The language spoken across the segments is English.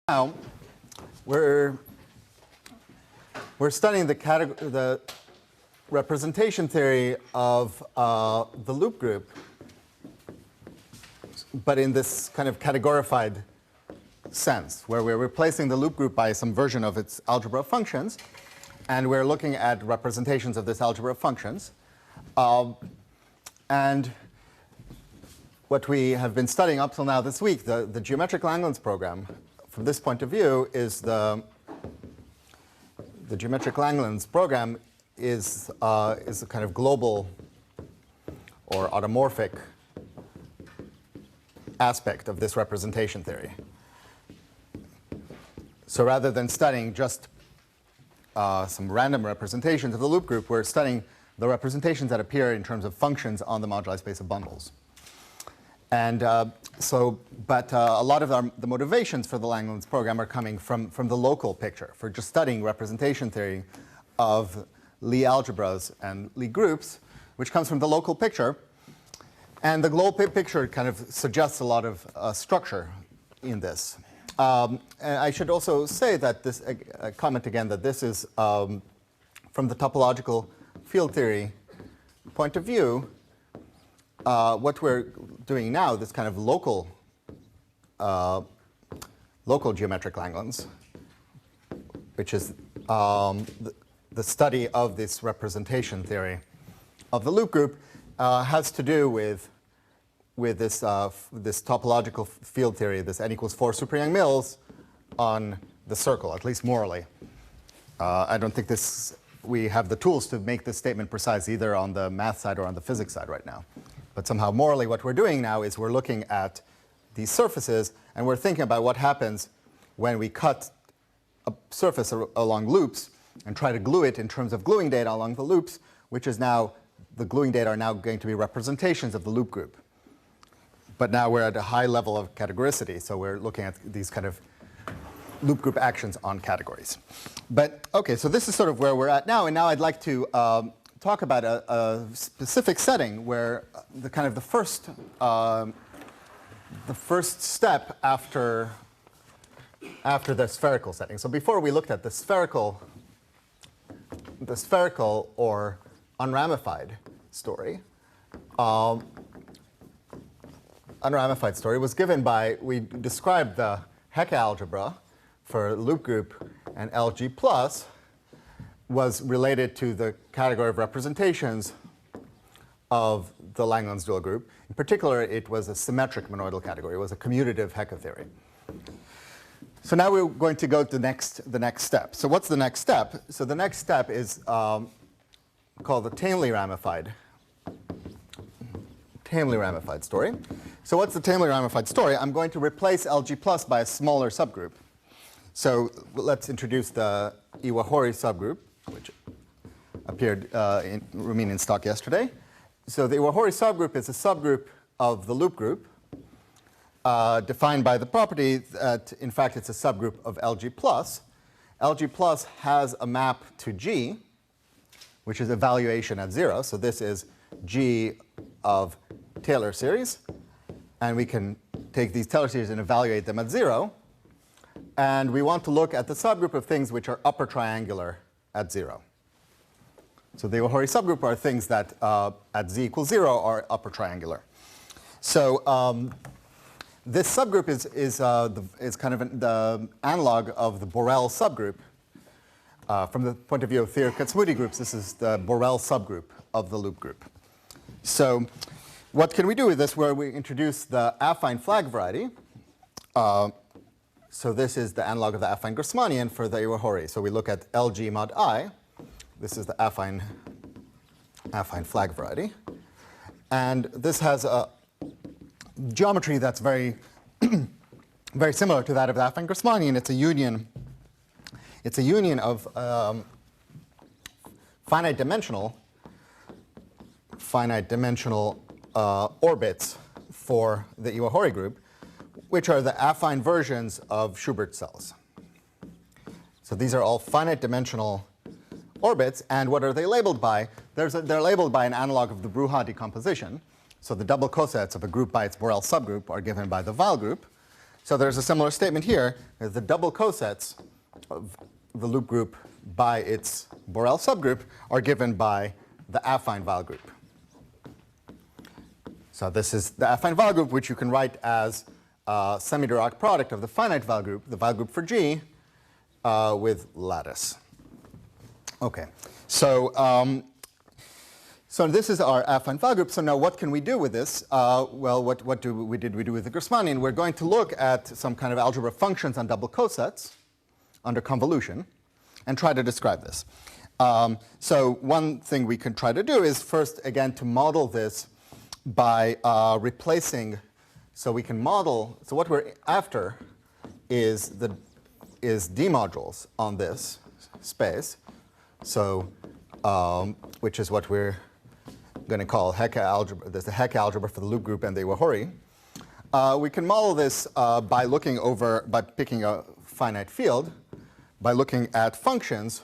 Now, we're studying the representation theory of the loop group, but in this kind of categorified sense, where we're replacing the loop group by some version of its algebra of functions, and we're looking at representations of this algebra of functions. And what we have been studying up till now this week, the geometric Langlands program, from this point of view, is the geometric Langlands program is a kind of global or automorphic aspect of this representation theory. So rather than studying just some random representations of the loop group, we're studying the representations that appear in terms of functions on the moduli space of bundles. And a lot of the motivations for the Langlands program are coming from the local picture, for just studying representation theory of Lie algebras and Lie groups, which comes from the local picture. And the global picture kind of suggests a lot of structure in this. And I should also say that this, comment again, that this is from the topological field theory point of view. What we're doing now, this kind of local geometric Langlands, which is the study of this representation theory of the loop group, has to do with this topological field theory, this n equals 4 super Yang-Mills on the circle, at least morally. I don't think we have the tools to make this statement precise either on the math side or on the physics side right now. But somehow morally what we're doing now is we're looking at these surfaces and we're thinking about what happens when we cut a surface along loops and try to glue it in terms of gluing data along the loops, which is now, the gluing data are now going to be representations of the loop group. But now we're at a high level of categoricity, so we're looking at these kind of loop group actions on categories. But OK, so this is sort of where we're at now, and now I'd like to talk about a specific setting where the first step after the spherical setting. So before we looked at the spherical or unramified story. Unramified story was given by, we described the Hecke algebra for loop group and LG plus was related to the category of representations of the Langlands dual group. In particular, it was a symmetric monoidal category. It was a commutative Hecke theory. So now we're going to go to the next step. So what's the next step? So the next step is called the tamely ramified story. So what's the tamely ramified story? I'm going to replace LG plus by a smaller subgroup. So let's introduce the Iwahori subgroup, which appeared in Ruminian stock yesterday. So the Iwahori subgroup is a subgroup of the loop group, defined by the property that, in fact, it's a subgroup of LG plus. LG plus has a map to G, which is evaluation at 0. So this is G of Taylor series. And we can take these Taylor series and evaluate them at 0. And we want to look at the subgroup of things which are upper triangular at 0. So the Iwahori subgroup are things that at z equals 0 are upper triangular. So this subgroup is kind of the analog of the Borel subgroup. From the point of view of Thier-Kac-Moody groups, this is the Borel subgroup of the loop group. So what can we do with this? Where we introduce the affine flag variety. So this is the analog of the affine Grassmannian for the Iwahori. So we look at LG mod I. This is the affine flag variety. And this has a geometry that's very, very similar to that of the affine Grassmannian. It's a union of finite dimensional orbits for the Iwahori group, which are the affine versions of Schubert cells. So these are all finite dimensional orbits, and what are they labeled by? They're labeled by an analog of the Bruhat decomposition. So the double cosets of a group by its Borel subgroup are given by the Weil group. So there's a similar statement here. The double cosets of the loop group by its Borel subgroup are given by the affine Weyl group. So this is the affine Weyl group, which you can write as a semi-Dirac product of the finite Weyl group, the Weyl group for G, with lattice. Okay, so this is our affine Weyl group. So now what can we do with this? Well, what did we do with the Grassmannian? We're going to look at some kind of algebra of functions on double cosets under convolution and try to describe this. So one thing we can try to do is first, again, to model this by replacing, so we can model, so what we're after is D modules on this space, so which is what we're going to call Hecke algebra. There's the Hecke algebra for the loop group and the Iwahori. We can model this by picking a finite field, by looking at functions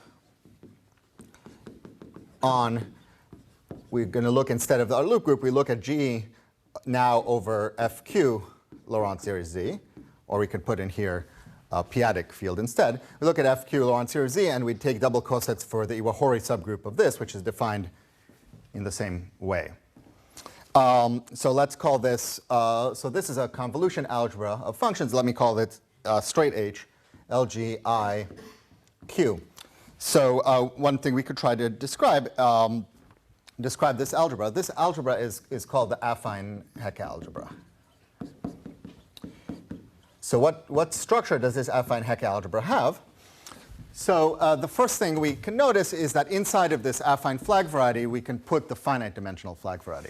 on, we're going to look, instead of our loop group, we look at G now over FQ Laurent series Z, or we could put in here a p-adic field instead. We look at FQ Laurent series Z, and we take double cosets for the Iwahori subgroup of this, which is defined in the same way. So let's call this, so this is a convolution algebra of functions. Let me call it straight H, LG, Q. So one thing we could try to describe this algebra. This algebra is called the affine Hecke algebra. So what structure does this affine Hecke algebra have? So the first thing we can notice is that inside of this affine flag variety, we can put the finite dimensional flag variety.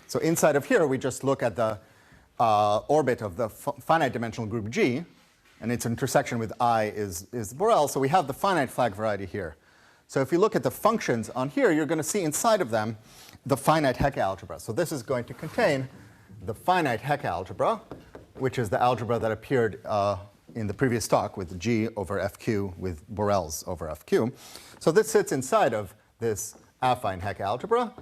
So inside of here, we just look at the orbit of the finite dimensional group G, and its intersection with I is Borel. So we have the finite flag variety here. So if you look at the functions on here, you're going to see inside of them the finite Hecke algebra. So this is going to contain the finite Hecke algebra, which is the algebra that appeared in the previous talk with G over FQ with Borel's over FQ. So this sits inside of this affine Hecke algebra.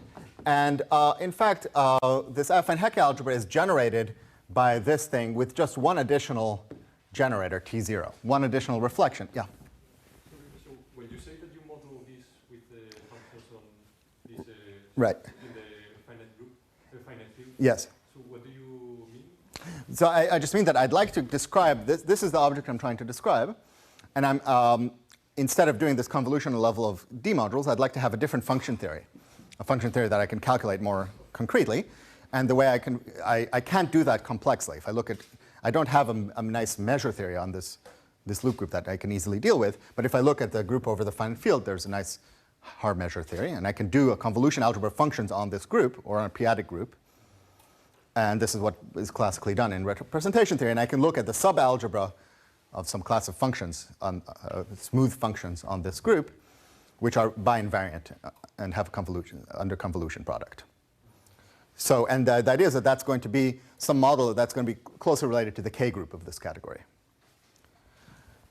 And in fact, this affine Hecke algebra is generated by this thing with just one additional generator, T0, one additional reflection. Yeah? So when you say that you model this with the functions on this right. in the finite group, the finite field? Yes. So what do you mean? So I just mean that I'd like to describe this. This is the object I'm trying to describe. And I'm, instead of doing this convolutional level of D modules, I'd like to have a different function theory, a function theory that I can calculate more concretely. And the way I can't do that complexly. If I look at, I don't have a nice measure theory on this loop group that I can easily deal with. But if I look at the group over the finite field, there's a nice hard measure theory. And I can do a convolution algebra of functions on this group, or on a p-adic group. And this is what is classically done in representation theory. And I can look at the subalgebra of some class of functions, on smooth functions on this group, which are bi-invariant and have convolution, under convolution product. So, and the idea is that that's going to be some model that's going to be closely related to the K group of this category.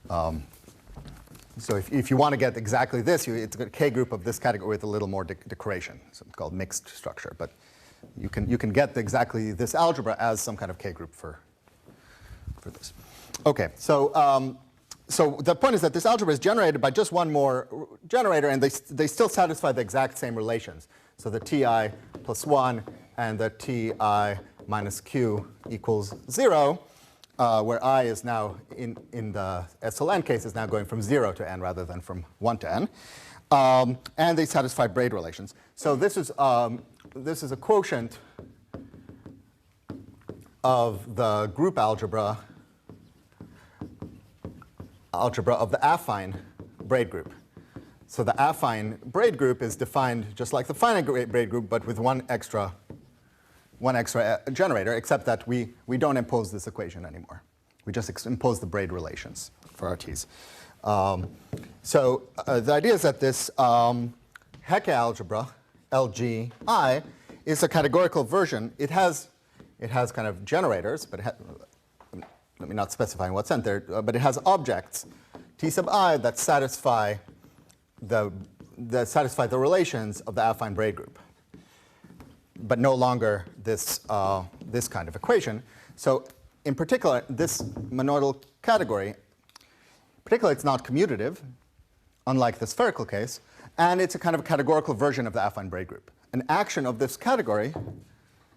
So if you want to get exactly this, it's a K group of this category with a little more decoration. So it's called mixed structure. But you can get exactly this algebra as some kind of K group for this. OK, so so the point is that this algebra is generated by just one more generator, and they still satisfy the exact same relations. So the Ti plus 1 and the Ti minus q equals 0, where I is now, in the SLN case, is now going from 0 to n rather than from 1 to n. And they satisfy braid relations. So this is a quotient of the group algebra of the affine braid group. So the affine braid group is defined just like the finite braid group, but with one extra generator, except that we don't impose this equation anymore. We just impose the braid relations for our T's. So the idea is that this Hecke algebra, LGI, is a categorical version. It has kind of generators, but let me not specify in what sense there, but it has objects, T sub I, that satisfy the relations of the affine braid group, but no longer this kind of equation. So in particular, this monoidal category, particularly it's not commutative, unlike the spherical case, and it's a kind of categorical version of the affine braid group. An action of this category,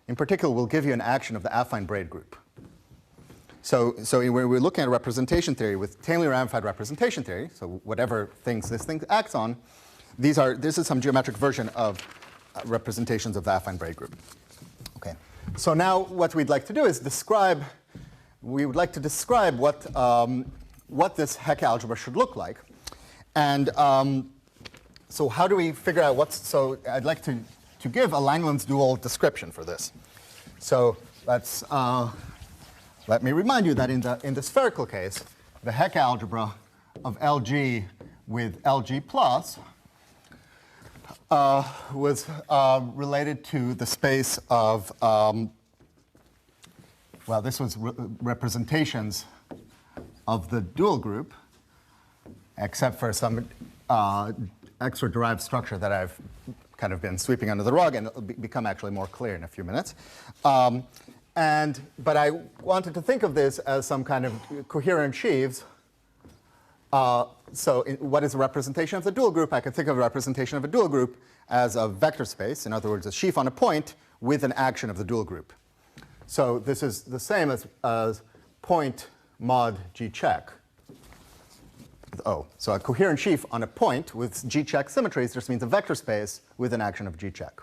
in particular, will give you an action of the affine braid group. So when we're looking at representation theory with tamely ramified representation theory, so whatever things this thing acts on, this is some geometric version of representations of the affine braid group. Okay. So now what we'd like to do is describe what this Hecke algebra should look like. And so how do we figure out so I'd like to give a Langlands dual description for this. So let me remind you that in the spherical case, the Hecke algebra of LG with LG plus was related to the space of, well, this was representations of the dual group, except for some extra derived structure that I've kind of been sweeping under the rug, and it'll become actually more clear in a few minutes. But I wanted to think of this as some kind of coherent sheaves. What is a representation of the dual group? I could think of a representation of a dual group as a vector space, in other words, a sheaf on a point with an action of the dual group. So this is the same as point mod G check. Oh, so a coherent sheaf on a point with G check symmetries just means a vector space with an action of G check.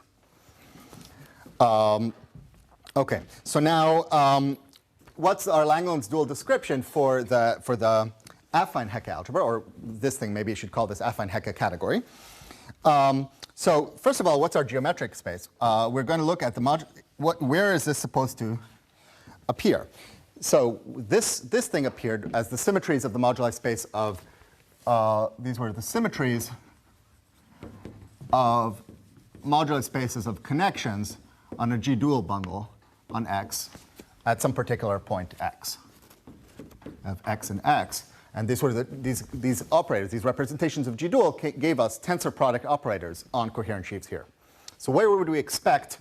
Okay, so now what's our Langlands dual description for the affine Hecke algebra, or this thing, maybe you should call this affine Hecke category. So first of all, what's our geometric space? We're going to look at where is this supposed to appear? So this thing appeared as the symmetries of the moduli space of, these were the symmetries of moduli spaces of connections on a G dual bundle on X at some particular point X, of X and X. And these were these operators, these representations of G dual gave us tensor product operators on coherent sheaves here. So where would we expect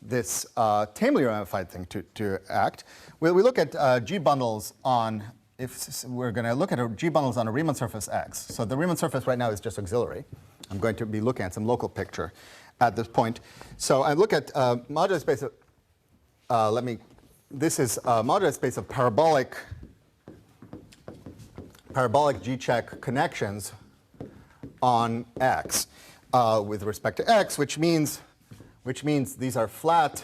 this tamely ramified thing to act? Well, we look at G bundles on, if we're going to look at G bundles on a Riemann surface X. So the Riemann surface right now is just auxiliary. I'm going to be looking at some local picture at this point. So I look at moduli space of, this is moduli space of parabolic G-check connections on X with respect to X, which means these are flat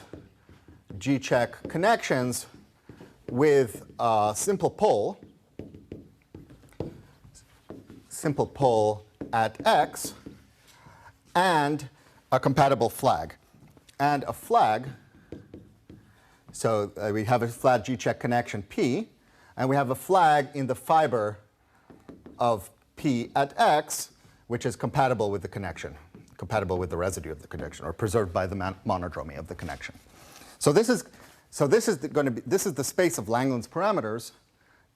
G-check connections with simple pole at X and a compatible flag. And a flag, so we have a flat G-check connection P, and we have a flag in the fiber of P at X, which is compatible with the connection, compatible with the residue of the connection, or preserved by the monodromy of the connection. So this is the space of Langlands parameters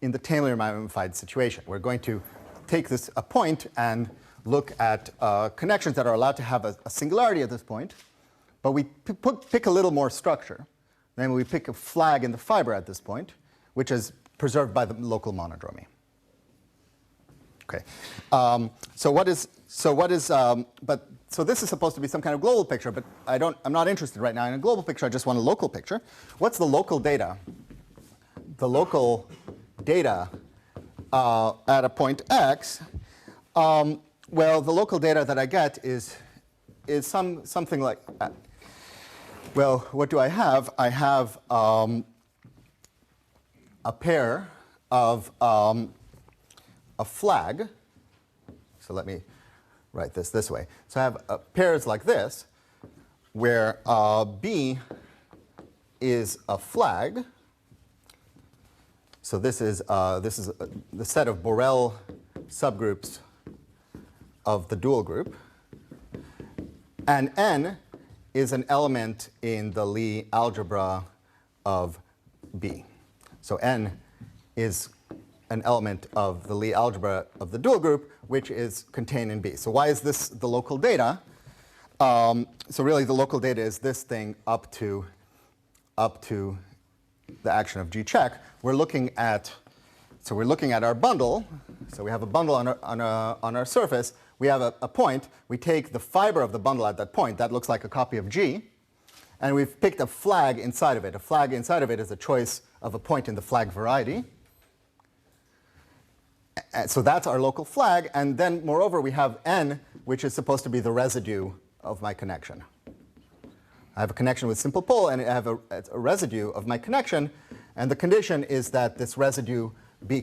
in the tamely ramified situation. We're going to take a point and look at connections that are allowed to have a singularity at this point, but we pick a little more structure. Then we pick a flag in the fiber at this point, which is preserved by the local monodromy. Okay. So this is supposed to be some kind of global picture, but I'm not interested right now in a global picture. I just want a local picture. What's the local data? The local data at a point X. Well, the local data that I get is something like that. Well, what do I have? I have a pair of a flag. So let me write this way. So I have pairs like this, where B is a flag. So this is the set of Borel subgroups of the dual group, and N is an element in the Lie algebra of B. So N is an element of the Lie algebra of the dual group, which is contained in B. So why is this the local data? So really the local data is this thing up to the action of G check, we're looking at our bundle. So we have a bundle on our surface. We have a point. We take the fiber of the bundle at that point. That looks like a copy of G. And we've picked a flag inside of it. A flag inside of it is a choice of a point in the flag variety. And so that's our local flag. And then, moreover, we have n, which is supposed to be the residue of my connection. I have a connection with simple pole, and I have a residue of my connection. And the condition is that this residue be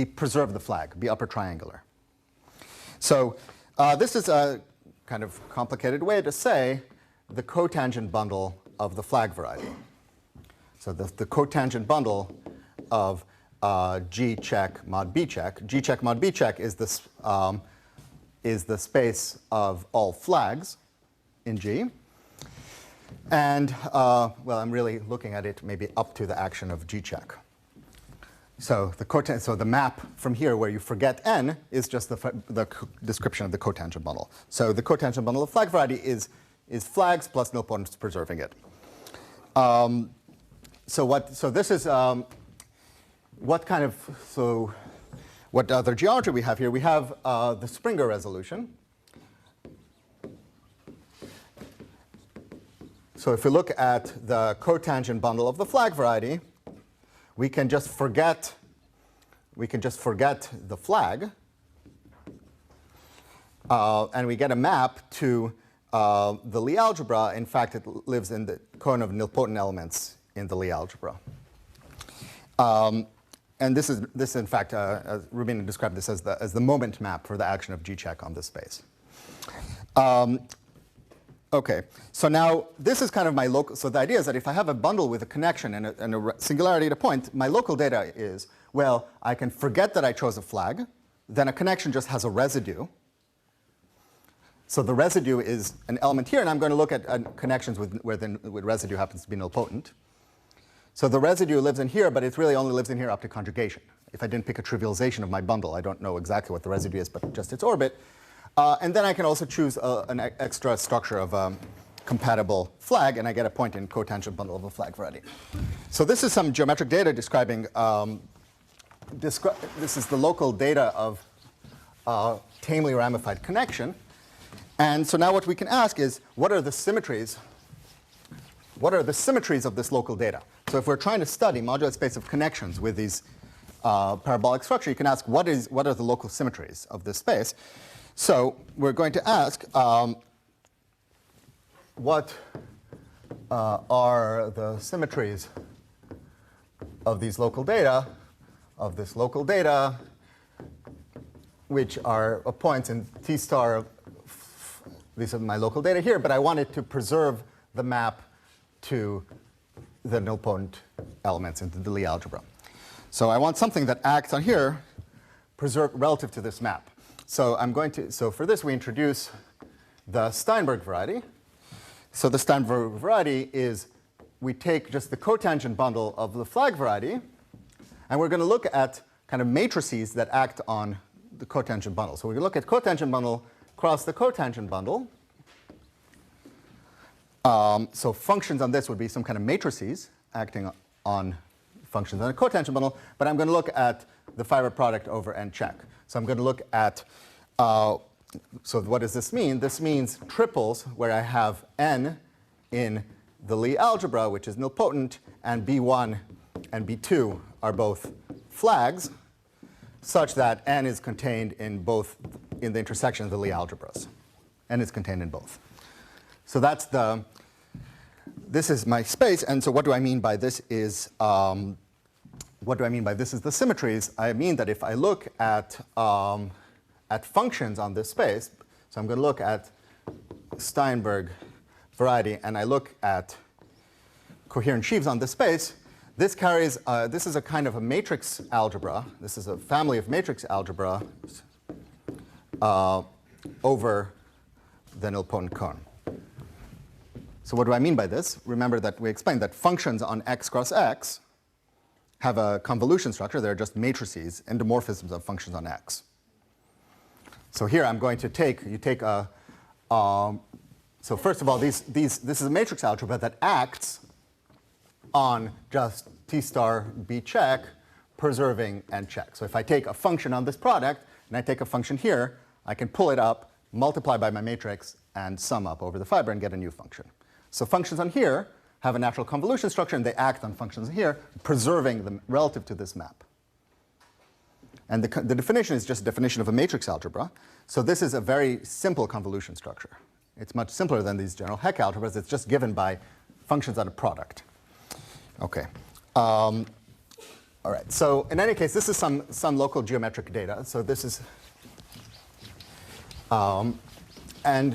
preserve the flag, be upper triangular. So this is a kind of complicated way to say the cotangent bundle of the flag variety. So the cotangent bundle of G check mod B check. G check mod B check is the space of all flags in G. And, well, I'm really looking at it maybe up to the action of G check. So the map from here where you forget n is just the description of the cotangent bundle. So the cotangent bundle of flag variety is flags plus nilpotents preserving it. So this is what other geometry we have here? We have the Springer resolution. So if we look at the cotangent bundle of the flag variety, we can just forget the flag, and we get a map to the Lie algebra. In fact, it lives in the cone of nilpotent elements in the Lie algebra. And this in fact, as Rubin described this as the moment map for the action of G check on this space. Okay, so now this is kind of my local. So the idea is that if I have a bundle with a connection and a singularity at a point, my local data is, well, I can forget that I chose a flag. Then a connection just has a residue. So the residue is an element here, and I'm going to look at connections where residue happens to be nilpotent. So the residue lives in here, but it really only lives in here up to conjugation. If I didn't pick a trivialization of my bundle, I don't know exactly what the residue is, but just its orbit. And then I can also choose an extra structure of a compatible flag, and I get a point in cotangent bundle of a flag variety. So this is some geometric data describing, this is the local data of tamely ramified connection. And so now what we can ask is, what are the symmetries? What are the symmetries of this local data? So if we're trying to study modular space of connections with these parabolic structure, you can ask, what are the local symmetries of this space? So we're going to ask, what are the symmetries of these local data, which are points in T star. These are my local data here, but I wanted to preserve the map to the nilpotent elements into the Lie algebra. So I want something that acts on here, relative to this map. So so for this we introduce the Steinberg variety. So the Steinberg variety is, we take just the cotangent bundle of the flag variety, and we're going to look at kind of matrices that act on the cotangent bundle. So we can look at cotangent bundle cross the cotangent bundle. So functions on this would be some kind of matrices acting on functions on a cotangent bundle, but I'm going to look at the fiber product over n check. So I'm going to look at, so what does this mean? This means triples where I have n in the Lie algebra, which is nilpotent, and B1 and B2 are both flags, such that n is contained in both, in the intersection of the Lie algebras. N is contained in both. So that's this is my space, and so what do I mean by this is, the symmetries? I mean that if I look at functions on this space, so I'm going to look at Steinberg variety, and I look at coherent sheaves on this space, this carries, this is a kind of a matrix algebra. This is a family of matrix algebra over the nilpotent cone. So what do I mean by this? Remember that we explained that functions on x cross x have a convolution structure. They're just matrices, endomorphisms of functions on x. So here I'm going to take, so first of all, this is a matrix algebra that acts on just T star B check, preserving and check. So if I take a function on this product, and I take a function here, I can pull it up, multiply by my matrix, and sum up over the fiber and get a new function. So functions on here have a natural convolution structure, and they act on functions here, preserving them relative to this map. And the definition is just a definition of a matrix algebra. So this is a very simple convolution structure. It's much simpler than these general Heck algebras. It's just given by functions on a product. OK. All right. So in any case, this is some local geometric data. So this is and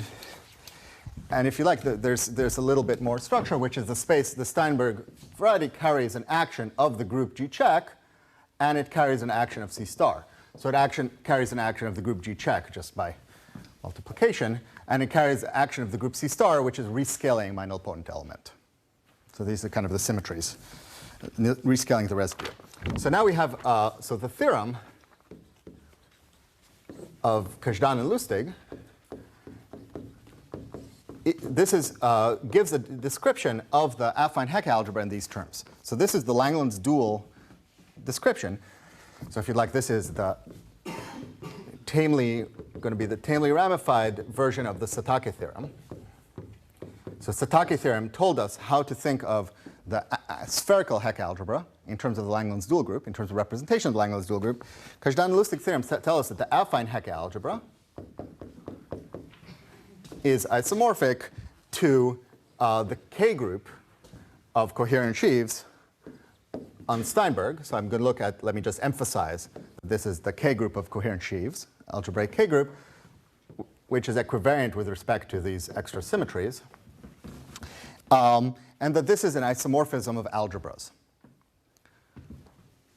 if you like, there's a little bit more structure, which is the space. The Steinberg variety carries an action of the group G check, and it carries an action of C star. So it carries an action of the group G check just by multiplication, and it carries action of the group C star, which is rescaling my nilpotent element. So these are kind of the symmetries, rescaling the residue. So now we have so the theorem of Kazhdan and Lustig. Gives a description of the affine Heck algebra in these terms. So this is the Langlands dual description. So if you'd like, this is the tamely ramified version of the Satake theorem. So Satake theorem told us how to think of the spherical Heck algebra in terms of the Langlands dual group, in terms of representation of the Langlands dual group. Kazhdan and Lustig theorem tell us that the affine Heck algebra is isomorphic to the K group of coherent sheaves on Steinberg. So I'm going to look at, let me just emphasize, this is the K group of coherent sheaves, algebraic K group, which is equivariant with respect to these extra symmetries. And that this is an isomorphism of algebras.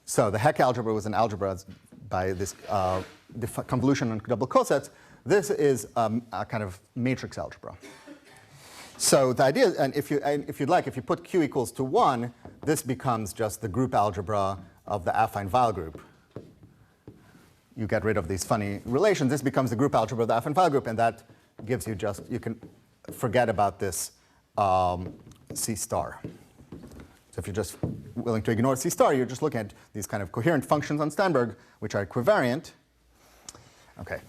So the Heck algebra was an algebra by this convolution on double cosets. This is a kind of matrix algebra. So the idea, and if you'd like, if you put Q equals to 1, this becomes just the group algebra of the affine Weil group. You get rid of these funny relations. This becomes the group algebra of the affine Weil group, and that gives you just, you can forget about this C star. So if you're just willing to ignore C star, you're just looking at these kind of coherent functions on Steinberg, which are equivariant. OK.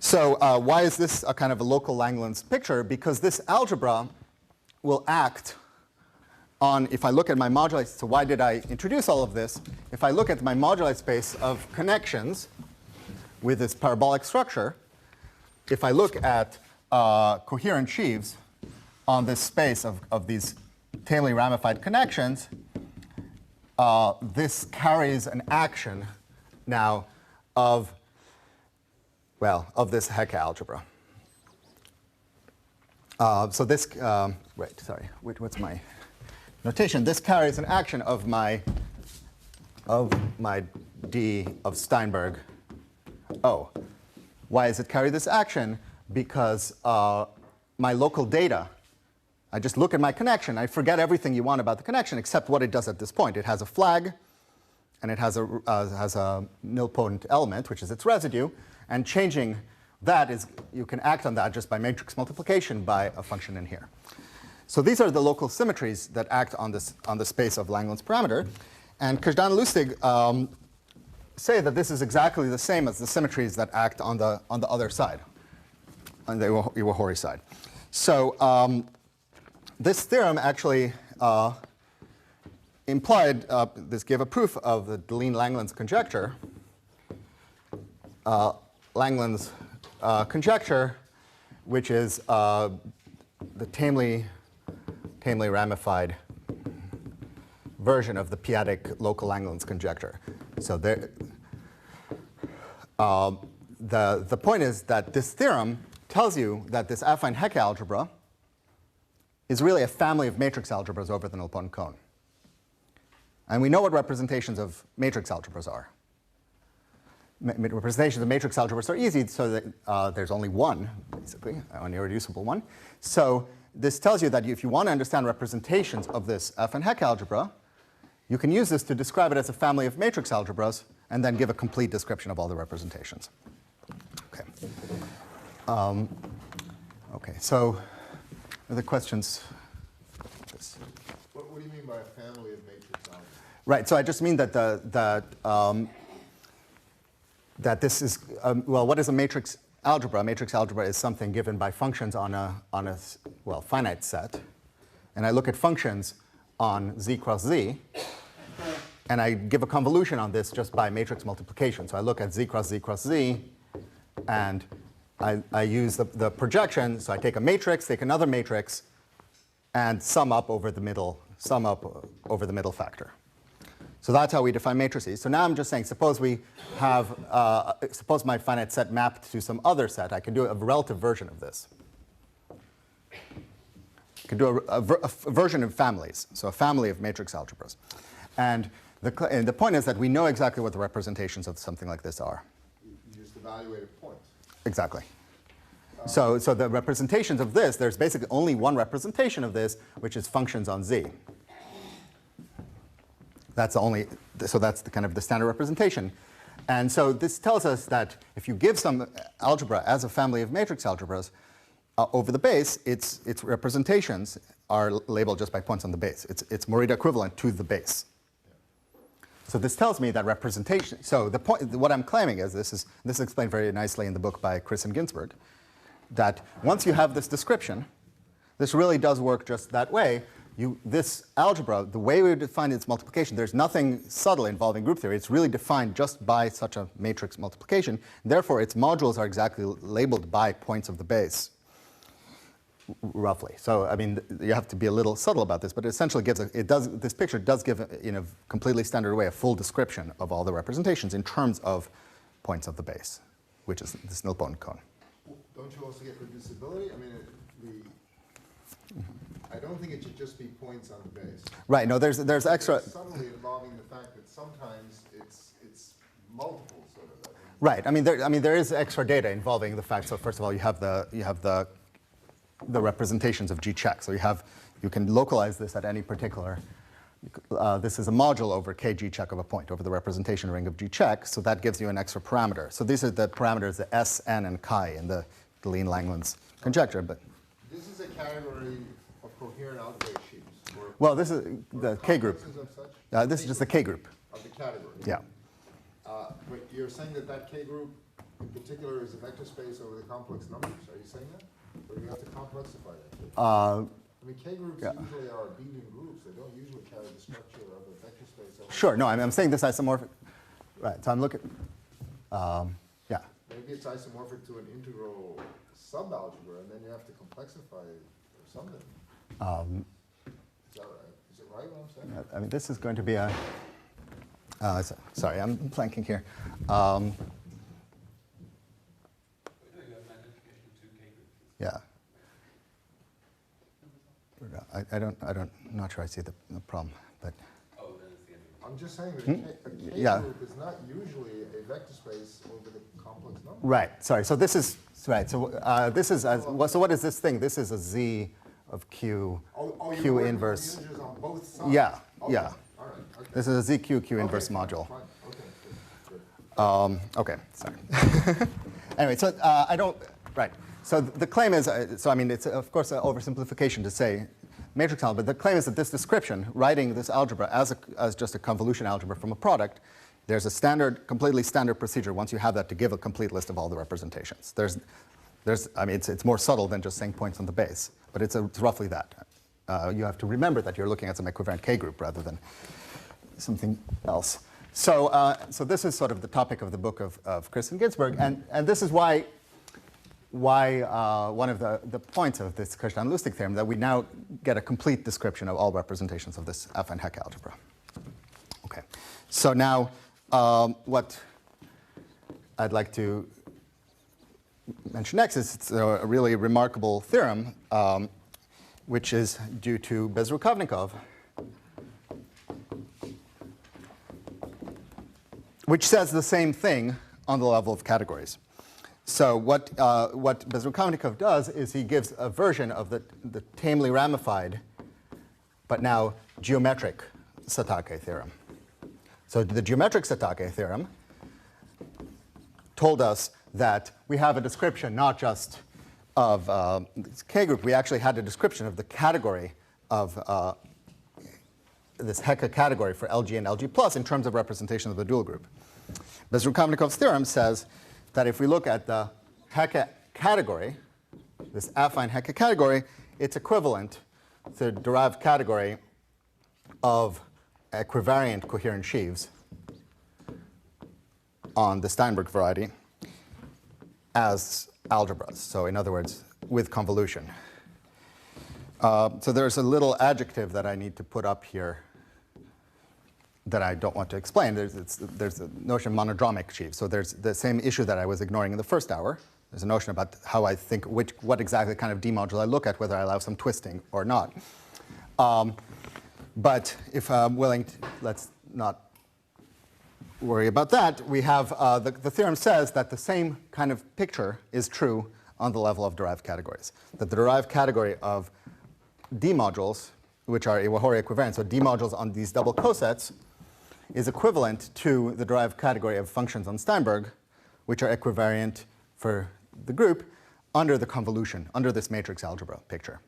So why is this a kind of a local Langlands picture? Because this algebra will act on, if I look at my moduli, so why did I introduce all of this? If I look at my moduli space of connections with this parabolic structure, if I look at coherent sheaves on this space of these tamely ramified connections, this carries an action now of this Heck algebra. So this, what's my notation? This carries an action of my D of Steinberg O. Why does it carry this action? Because my local data, I just look at my connection. I forget everything you want about the connection except what it does at this point. It has a flag, and it has a nilpotent element, which is its residue. And changing that is, you can act on that just by matrix multiplication by a function in here. So these are the local symmetries that act on the space of Langlands parameter. And Kazhdan and Lustig say that this is exactly the same as the symmetries that act on the other side, on the Iwahori side. So this theorem actually implied, this gave a proof of the Deligne-Langlands conjecture. Langlands conjecture, which is the tamely ramified version of the p-adic local Langlands conjecture. So the point is that this theorem tells you that this affine Heck algebra is really a family of matrix algebras over the nilpotent cone. And we know what representations of matrix algebras are. Representations of matrix algebras are easy, so that there's only one, basically, an irreducible one. So this tells you that if you want to understand representations of this affine Heck algebra, you can use this to describe it as a family of matrix algebras and then give a complete description of all the representations. OK. OK, so other questions? What do you mean by by a family of matrix algebra? Right. So I just mean that that this is well, what is a matrix algebra? A matrix algebra is something given by functions on a well, finite set, and I look at functions on z cross z, and I give a convolution on this just by matrix multiplication. So I look at z cross z, and I use the projection. So I take a matrix, take another matrix, and sum up over the middle factor. So that's how we define matrices. So now I'm just saying, suppose we have, suppose my finite set mapped to some other set. I can do a relative version of this. I can do a version of families, so a family of matrix algebras. And the point is that we know exactly what the representations of something like this are. You just evaluated points. Exactly. So the representations of this, there's basically only one representation of this, which is functions on z. That's that's the kind of the standard representation. And so this tells us that if you give some algebra as a family of matrix algebras, over the base, its representations are labeled just by points on the base. It's Morita equivalent to the base. So this tells me that representation. So the point, what I'm claiming is this is explained very nicely in the book by Chris and Ginsberg, that once you have this description, this really does work just that way. This algebra, the way we define its multiplication, there's nothing subtle involving group theory. It's really defined just by such a matrix multiplication. Therefore, its modules are exactly labeled by points of the base, roughly. So, I mean, you have to be a little subtle about this, but it essentially gives this picture does give, in a completely standard way, a full description of all the representations in terms of points of the base, which is this nilpotent cone. Don't you also get reducibility? I mean, I don't think it should just be points on the base. Right. No, there's extra. It's subtly involving the fact that sometimes it's multiple sort of. Right. I mean, there is extra data involving the fact. So first of all, you have the representations of G check. So you can localize this at any particular. This is a module over kg check of a point over the representation ring of G check. So that gives you an extra parameter. So these are the parameters, the S, N, and chi in the Langlands conjecture. But this is a category of coherent algebraic sheaves. Well, this is the K group. This is just the K group. Of the category. Yeah. But you're saying that K group in particular is a vector space over the complex numbers. Are you saying that? Or do you have to complexify that? I mean, K groups usually are abelian groups. They don't usually carry the structure of a vector space. Sure. No, I'm saying this isomorphic. Right. So I'm looking. Yeah. Maybe it's isomorphic to an integral subalgebra, and then you have to complexify it or something. Is that right? Is it right what I'm saying? I mean, this is going to be a. Sorry, I'm blanking here. Yeah. I'm not sure I see the problem, but. I'm just saying that a K group is not usually a vector space over the complex number. Right. Sorry. So this is right. So this is so what is this thing? This is a Z of Q Q inverse. On both sides. Yeah. Okay. Yeah. All right. Okay. This is a ZQ Q inverse module. Fine. Okay. Good. Okay. Sorry. Anyway, so I don't. Right. So the claim is. So I mean, it's of course an oversimplification to say matrix algebra. The claim is that this description, writing this algebra as just a convolution algebra from a product, there's a standard, completely standard procedure once you have that to give a complete list of all the representations. I mean, it's more subtle than just saying points on the base, but it's roughly that. You have to remember that you're looking at some equivalent K group rather than something else. So, so this is sort of the topic of the book of Chris and Ginsberg, and this is why one of the points of this Kirchstein-Lustig theorem that we now get a complete description of all representations of this affine Hecke algebra. Okay, so now what I'd like to mention next is it's a really remarkable theorem, which is due to Bezrukavnikov, which says the same thing on the level of categories. So what Bezrukavnikov does is he gives a version of the tamely ramified, but now geometric Satake theorem. So the geometric Satake theorem told us that we have a description not just of this K group, we actually had a description of the category of this Hecke category for LG and LG plus in terms of representation of the dual group. Bezrukavnikov's theorem says that if we look at the Hecke category, this affine Hecke category, it's equivalent to the derived category of equivariant coherent sheaves on the Steinberg variety as algebras. So in other words, with convolution. So there's a little adjective that I need to put up here that I don't want to explain. There's a notion of monodromic sheaves. So there's the same issue that I was ignoring in the first hour. There's a notion about how I think, what exactly kind of D module I look at, whether I allow some twisting or not. But if I'm willing to, let's not worry about that. We have, the theorem says that the same kind of picture is true on the level of derived categories. That the derived category of D modules, which are Iwahori equivariant, so D modules on these double cosets, is equivalent to the derived category of functions on Steinberg, which are equivariant for the group under the convolution, under this matrix algebra picture.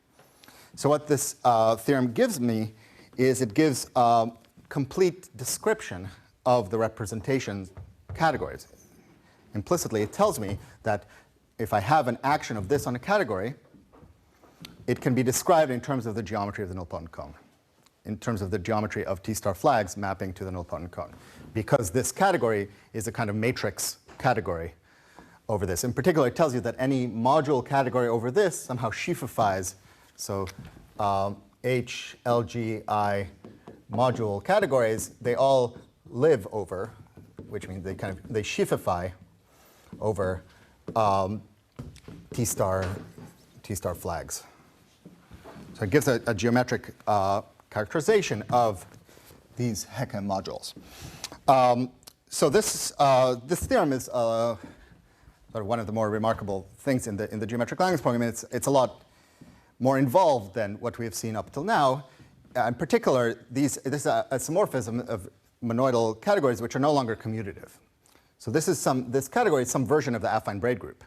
So what this theorem gives me is it gives a complete description of the representation categories. Implicitly, it tells me that if I have an action of this on a category, it can be described in terms of the geometry of the nilpotent cone, in terms of the geometry of T-star flags mapping to the nilpotent cone, because this category is a kind of matrix category over this. In particular, it tells you that any module category over this somehow sheafifies. So H, L, G, I module categories, they all live over, which means they sheafify over T-star flags. So it gives a geometric characterization of these Hecke modules. So this theorem is sort of one of the more remarkable things in the geometric Langlands program. It's a lot more involved than what we have seen up till now. In particular, this is a isomorphism of monoidal categories which are no longer commutative. So this category is some version of the affine braid group.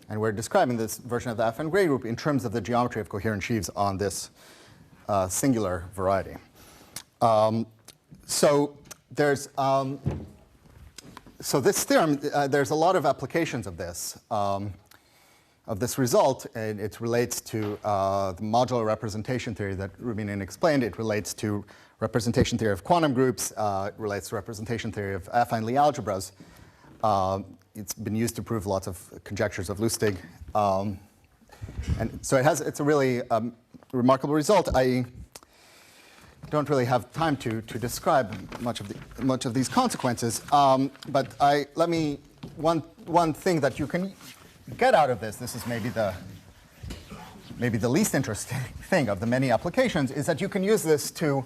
And we're describing this version of the affine braid group in terms of the geometry of coherent sheaves on this singular variety. So this theorem, there's a lot of applications of this result, and it relates to the modular representation theory that Rubinin explained. It relates to representation theory of quantum groups. It relates to representation theory of affine Lie algebras. It's been used to prove lots of conjectures of Lustig. And so it's a really remarkable result. I don't really have time to describe much of these consequences, but one thing that you can get out of this is maybe the least interesting thing of the many applications, is that you can use this to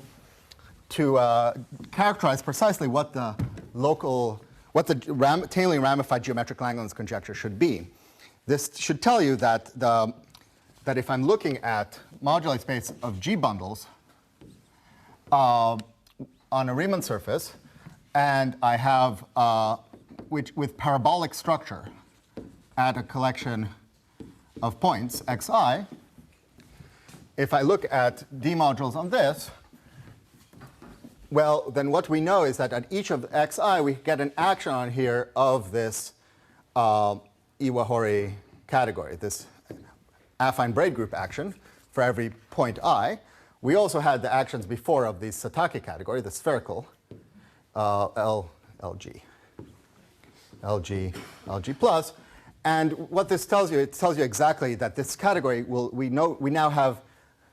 characterize precisely what the Taylor ramified geometric Langlands conjecture should be. This should tell you that if I'm looking at moduli space of G bundles on a Riemann surface, and I have with parabolic structure at a collection of points xi, if I look at D modules on this, well, then what we know is that at each of xi, we get an action on here of this Iwahori category, this affine braid group action for every point I. We also had the actions before of the Satake category, the spherical LG plus. And what this tells you, it tells you exactly that this category we now have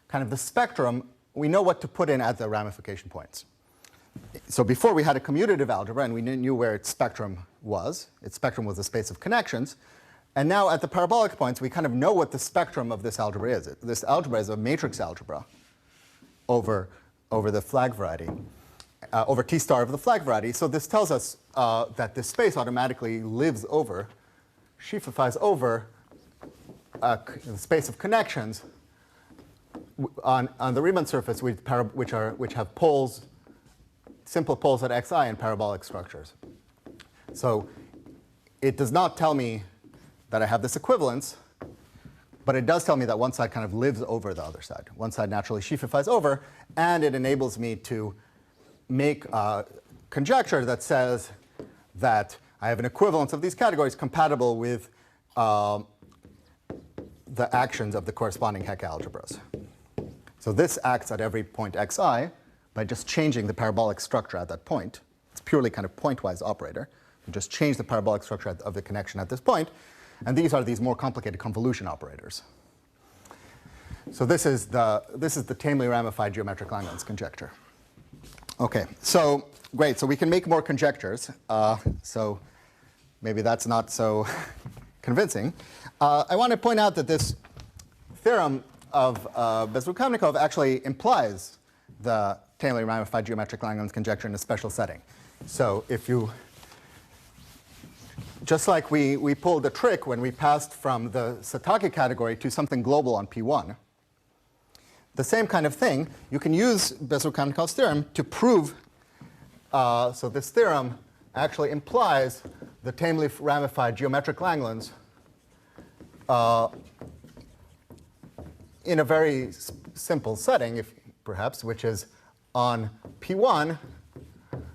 kind of the spectrum. We know what to put in at the ramification points. So before we had a commutative algebra and we knew where its spectrum was. Its spectrum was a space of connections. And now at the parabolic points, we kind of know what the spectrum of this algebra is. This algebra is a matrix algebra over the flag variety, over T star of the flag variety. So this tells us that this space automatically lives over, sheafifies over the space of connections on the Riemann surface which have poles, simple poles at xi and parabolic structures. So it does not tell me that I have this equivalence, but it does tell me that one side kind of lives over the other side. One side naturally sheafifies over, and it enables me to make a conjecture that says that I have an equivalence of these categories compatible with the actions of the corresponding Hecke algebras. So this acts at every point xi by just changing the parabolic structure at that point. It's purely kind of pointwise operator. You just change the parabolic structure of the connection at this point. And these are these more complicated convolution operators. So this is the tamely ramified geometric Langlands conjecture. OK, so great. So we can make more conjectures. So maybe that's not so convincing. I want to point out that this theorem of Bezrukavnikov actually implies the tamely ramified geometric Langlands conjecture in a special setting. So if you, just like we pulled the trick when we passed from the Satake category to something global on P1, the same kind of thing, you can use Bezrukavnikov's theorem to prove, so this theorem actually implies the tamely ramified geometric Langlands in a very simple setting, perhaps, which is on P1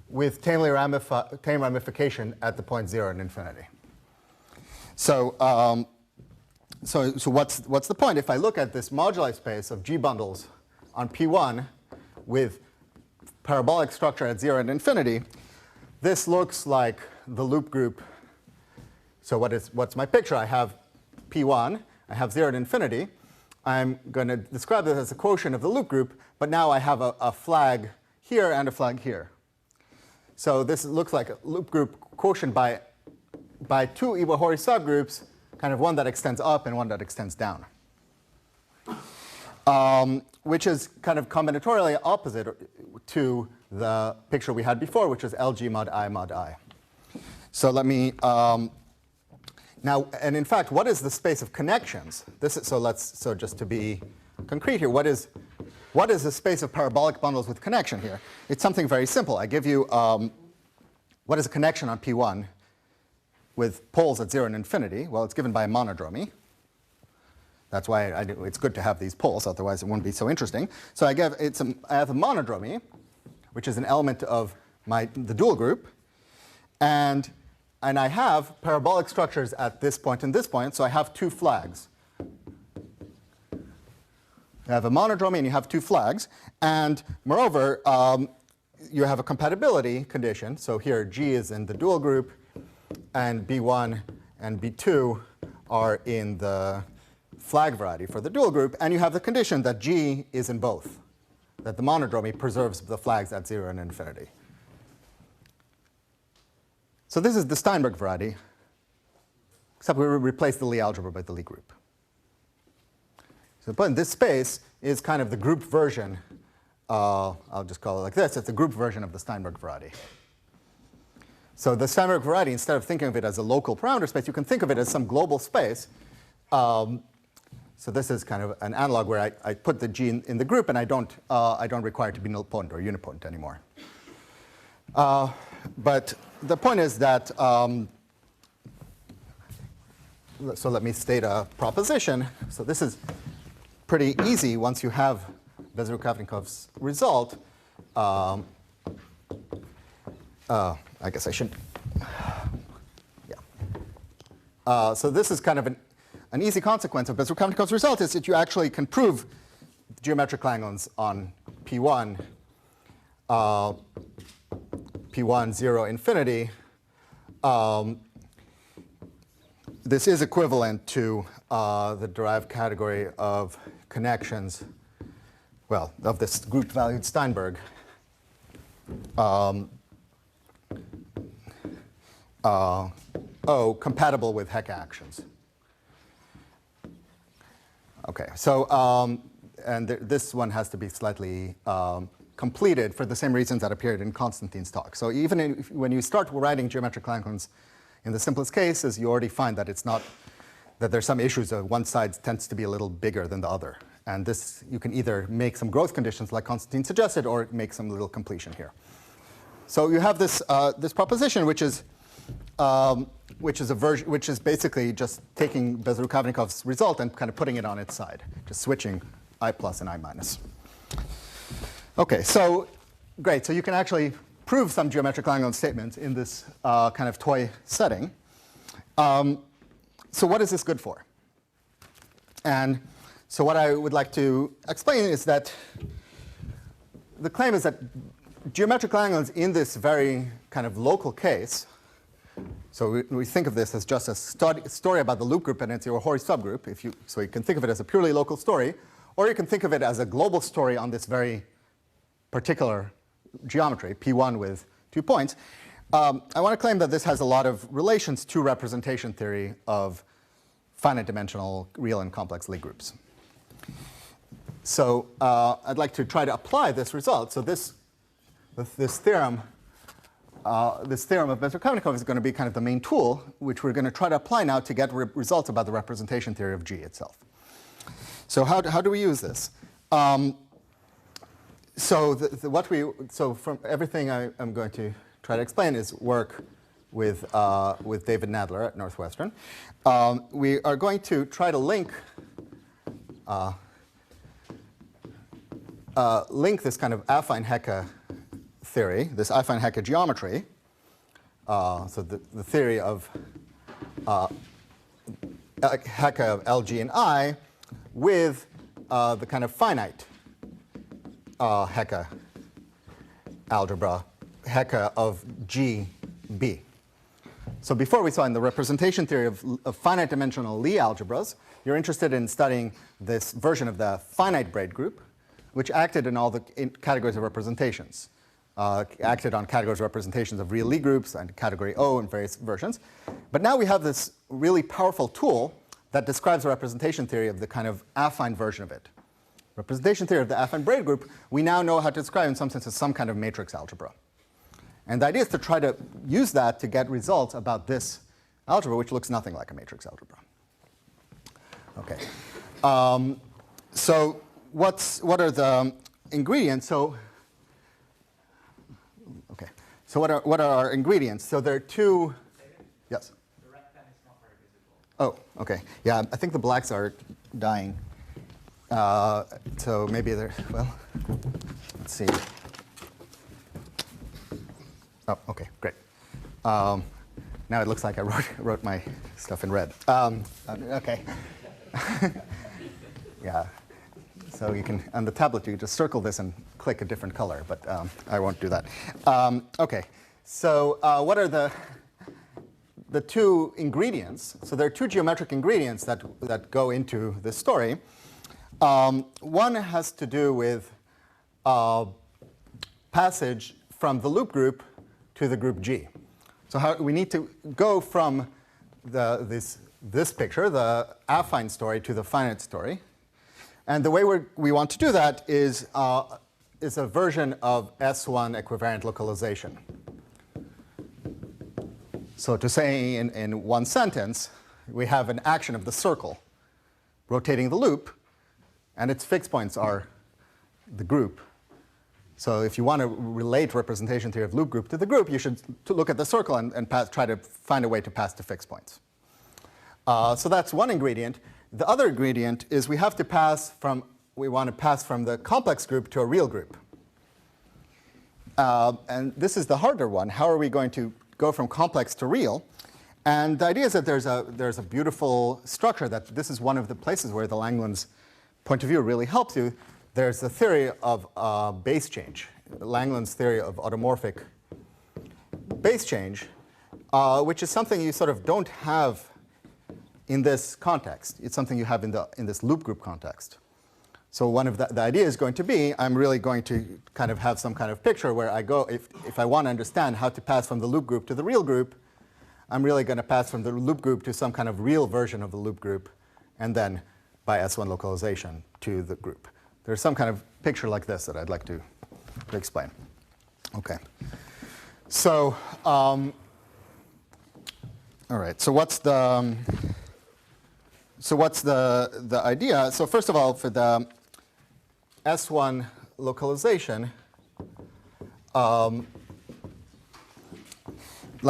with tame ramification at the point 0 and infinity. So, so what's the point? If I look at this moduli space of G bundles on P1 with parabolic structure at 0 and infinity, this looks like the loop group. So what's my picture? I have P1, I have 0 and infinity. I'm going to describe this as a quotient of the loop group, but now I have a flag here and a flag here. So this looks like a loop group quotient by two Iwahori subgroups, kind of one that extends up and one that extends down, which is kind of combinatorially opposite to the picture we had before, which was LG mod I mod I. So let me now, and in fact, what is the space of connections? This is, so just to be concrete here, what is the space of parabolic bundles with connection here? It's something very simple. I give you what is a connection on P1 with poles at 0 and infinity? Well, it's given by a monodromy. That's why it's good to have these poles, otherwise it wouldn't be so interesting. So I have a monodromy, which is an element of the dual group, and I have parabolic structures at this point and this point, so I have two flags. You have a monodromy and you have two flags, and moreover, you have a compatibility condition. So here G is in the dual group, and B1 and B2 are in the flag variety for the dual group, and you have the condition that G is in both, that the monodromy preserves the flags at 0 and infinity. So this is the Steinberg variety, except we replace the Lie algebra by the Lie group. So but this space is kind of the group version, I'll just call it like this, it's the group version of the Steinberg variety. So the Steinberg variety, instead of thinking of it as a local parameter space, you can think of it as some global space. So this is kind of an analog where I put the G in the group, and I don't require it to be nilpotent or unipotent anymore. But the point is that, so let me state a proposition. So this is pretty easy once you have Bezrukavnikov's result. I guess I should, yeah. So this is kind of an easy consequence of Bezrukavnikov's result is that you actually can prove geometric Langlands on P1, P1, 0, infinity. This is equivalent to the derived category of connections, well, of this group-valued Steinberg. Compatible with Hecke actions. OK, so this one has to be slightly completed for the same reasons that appeared in Konstantin's talk. So even when you start writing geometric Langlands, in the simplest cases, you already find that it's not, that there's some issues of one side tends to be a little bigger than the other. And this, you can either make some growth conditions like Konstantin suggested, or make some little completion here. So you have this, this proposition, which is basically just taking Bezrukavnikov's result and kind of putting it on its side, just switching I plus and I minus. OK, so great. So you can actually prove some geometric Langlands statements in this kind of toy setting. So what is this good for? And so what I would like to explain is that the claim is that geometric Langlands in this very kind of local case, so we think of this as just a story about the loop group and its Iwahori subgroup, so you can think of it as a purely local story, or you can think of it as a global story on this very particular geometry, P1 with 2 points. I want to claim that this has a lot of relations to representation theory of finite dimensional real and complex Lie groups. So I'd like to try to apply this result. So this theorem of Ben-Zvi is going to be kind of the main tool, which we're going to try to apply now to get results about the representation theory of G itself. So how do we use this? So from everything I'm going to try to explain is work with David Nadler at Northwestern. We are going to try to link this kind of affine Hecke theory, this affine Hecke geometry, so the theory of Hecke of LG and I, with the kind of finite Hecke algebra, Hecke of GB. So before we saw in the representation theory of finite dimensional Lie algebras, you're interested in studying this version of the finite braid group, which acted in all the categories of representations. Acted on categories of representations of real Lie groups and category O in various versions. But now we have this really powerful tool that describes the representation theory of the kind of affine version of it. Representation theory of the affine braid group, we now know how to describe in some sense as some kind of matrix algebra. And the idea is to try to use that to get results about this algebra, which looks nothing like a matrix algebra. Okay. So what are the ingredients? So what are our ingredients? So there are two. Yes. The red pen is not very visible. Oh, okay. Yeah, I think the blacks are dying. So maybe they're, well, let's see. Oh, okay, great. Now it looks like I wrote my stuff in red. Okay. Yeah. So you can, on the tablet, you can just circle this and click a different color, but I won't do that. Okay. So what are the two ingredients? So there are two geometric ingredients that go into this story. One has to do with passage from the loop group to the group G. So we need to go from this picture, the affine story, to the finite story. And the way we want to do that is a version of S1 equivariant localization. So to say in one sentence, we have an action of the circle rotating the loop, and its fixed points are the group. So if you want to relate representation theory of loop group to the group, you should look at the circle and try to find a way to pass to fixed points. So that's one ingredient. The other ingredient is we want to pass from the complex group to a real group. And this is the harder one. How are we going to go from complex to real? And the idea is that there's a beautiful structure that this is one of the places where the Langlands point of view really helps you. There's the theory of base change, Langlands theory of automorphic base change, which is something you sort of don't have in this context. It's something you have in this loop group context. So one of the idea is going to be, I'm really going to kind of have some kind of picture where I go, if I want to understand how to pass from the loop group to the real group, I'm really going to pass from the loop group to some kind of real version of the loop group, and then by S1 localization to the group. There's some kind of picture like this that I'd like to explain. Okay. So, all right. So what's the idea? So first of all, for the S1 localization, let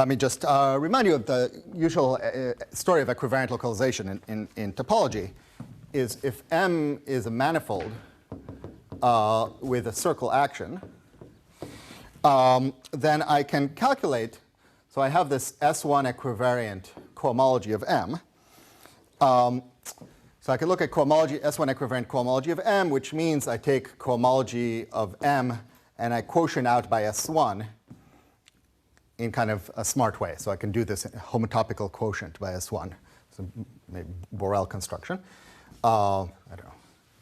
me just remind you of the usual story of equivariant localization in topology. Is if M is a manifold with a circle action, then I can calculate, so I have this S1 equivariant cohomology of M. So I can look at cohomology, S1 equivariant cohomology of M, which means I take cohomology of M and I quotient out by S1 in kind of a smart way. So I can do this homotopical quotient by S1. So maybe Borel construction. I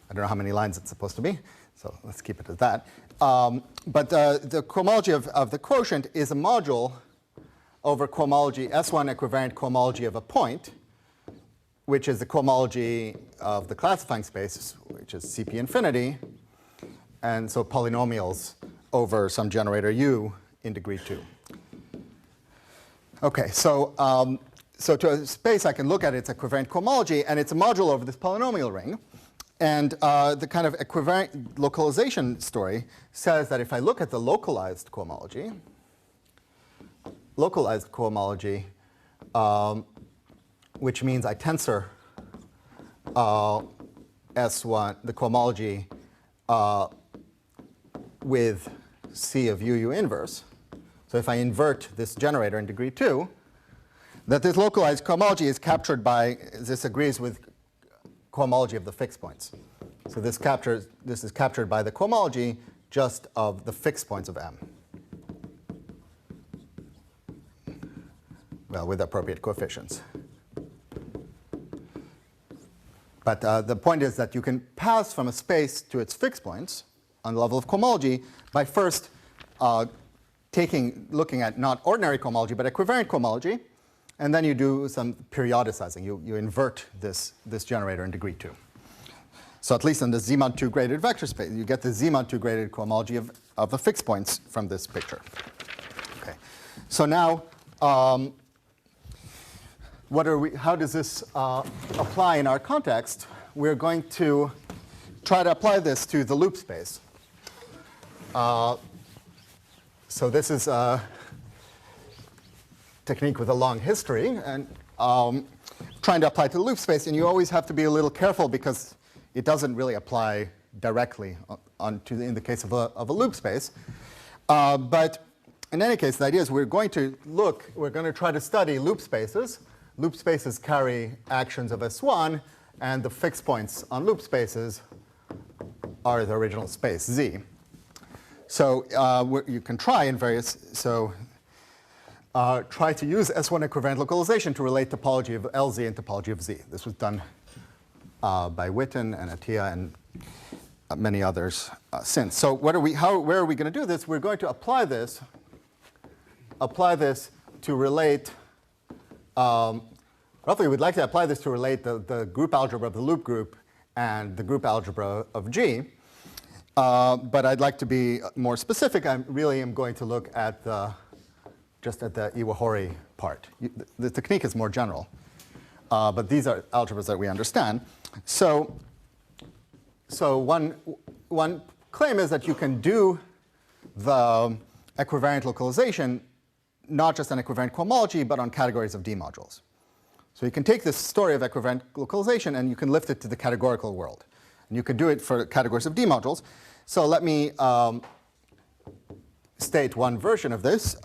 don't know how many lines it's supposed to be, so let's keep it at that. But the cohomology of the quotient is a module over cohomology, S1 equivariant cohomology of a point, which is the cohomology of the classifying space, which is CP infinity, and so polynomials over some generator U in degree 2. Okay, so to a space, I can look at its equivariant cohomology, and it's a module over this polynomial ring. And the kind of equivariant localization story says that if I look at the localized cohomology, which means I tensor S1, the cohomology with C of UU inverse. So if I invert this generator in degree 2, that this localized cohomology is captured by, this agrees with cohomology of the fixed points. So this is captured by the cohomology just of the fixed points of M. Well, with appropriate coefficients. But the point is that you can pass from a space to its fixed points on the level of cohomology by first looking at not ordinary cohomology, but equivariant cohomology, and then you do some periodicizing. You invert this generator in degree 2. So at least in the Z mod 2 graded vector space, you get the Z mod 2 graded cohomology of the fixed points from this picture. Okay. So now, how does this apply in our context? We're going to try to apply this to the loop space. So this is a technique with a long history, and trying to apply to the loop space, and you always have to be a little careful because it doesn't really apply directly in the case of a loop space. But in any case, the idea is we're going to try to study loop spaces. Loop spaces carry actions of S1, and the fixed points on loop spaces are the original space, Z. So you can try in various, try to use S1 equivariant localization to relate topology of LZ and topology of Z. This was done by Witten and Attia and many others since. So where are we going to do this? We're going to apply this to relate, roughly we'd like to apply this to relate the group algebra of the loop group and the group algebra of G. But I'd like to be more specific. I really am going to look at just at the Iwahori part. The technique is more general, but these are algebras that we understand. So one claim is that you can do the equivariant localization not just on equivariant cohomology, but on categories of D modules. So you can take this story of equivariant localization and you can lift it to the categorical world. And you can do it for categories of D modules. So let me state one version of this,